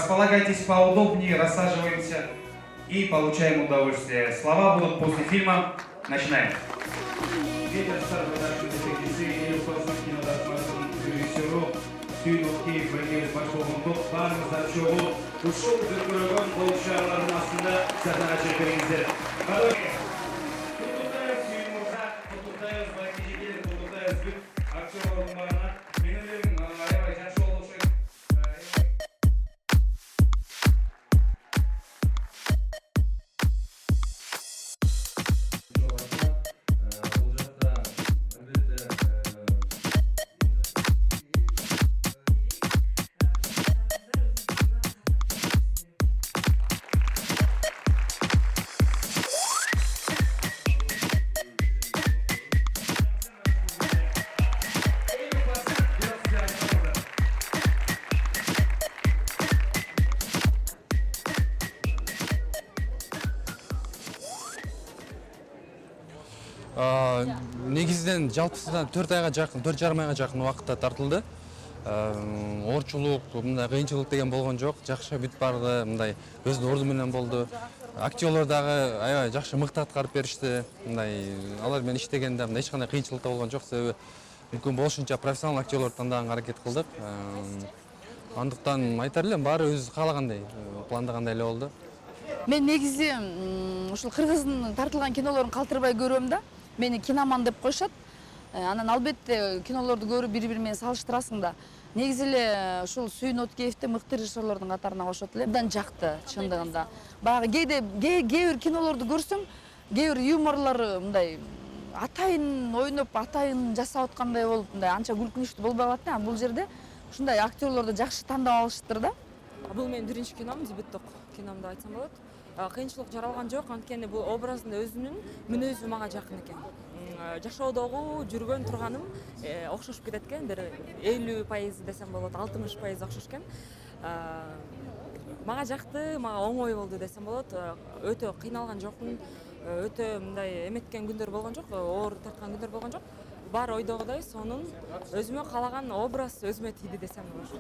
Располагайтесь поудобнее, рассаживаемся и получаем удовольствие. Слова будут после фильма. Начинаем. Ветер старший детективы Елсовский кинодасмасының режиссері Сүйін Океев біргелік баш болған топ барыңыздар шоу ушул көркөргөн болушарлардын астында сахнаға чектериңиздер. Құттықтайбыз Сүйін мырза, құттықтайбыз Байкежеге, құттықтайбыз бүт актер орындарына. Мен ойлаймын, аябай жакшы болушу. Негізден жалпысынан 4 айға жақын, 4,5 айға жақын уақытта тартылды. Орчулук, мындай кыйынчылык деген болгон жок. Жакшы бүт барды, мындай өздүн орду менен болду. Актерлор дагы аябай жакшы мыкты аткарып беришти. Мындай алар менен иштегенде мындай эч кандай кыйынчылык да болгон жок. Себеби мүмкүн болушунча профессионал актерлор тандаганга аракет кылдык. Андыктан айтар элем баары өз каалагандай, пландагандай эле болду. Мен негизи ушул кыргыздын тартылган кинолорун калтырбай көрөм да. Мени киноман деп коюшат. Анан албетте кинолорду көрүп бири-бири менен салыштырасың да. Негизи эле ушул Сүйүн Океевди мыкты режиссерлордун катарына кошот элем. Абдан жакты чындыгында. Баягы кээ бир кинолорду көрсөң, кээ бир юморлору мындай атайын ойноп, атайын жасап аткандай болуп, мындай анча күлкүнүчтүү болбой калат да. Бул жерде ушундай актерлорду жакшы тандап алыштыр да. Бул менин биринчи кином, дебюттук кином деп айтсам болот. Кыйынчылык жаралган жок, анткени бул образдын өзүнүн мүнөзү мага жакын экен. Жашоодогу жүргөн турганым окшошуп кетет экен, бир 50% десем болот, 60% окшош экен. Мага жакты, мага оңой болду десем болот. Өтө кыйналган жокмун, өтө мындай эметкен күндөр болгон жок, оор тарткан күндөр болгон жок. Бар ойдогудай сонун өзүмө каалаган образ өзүмө тийди десем болот.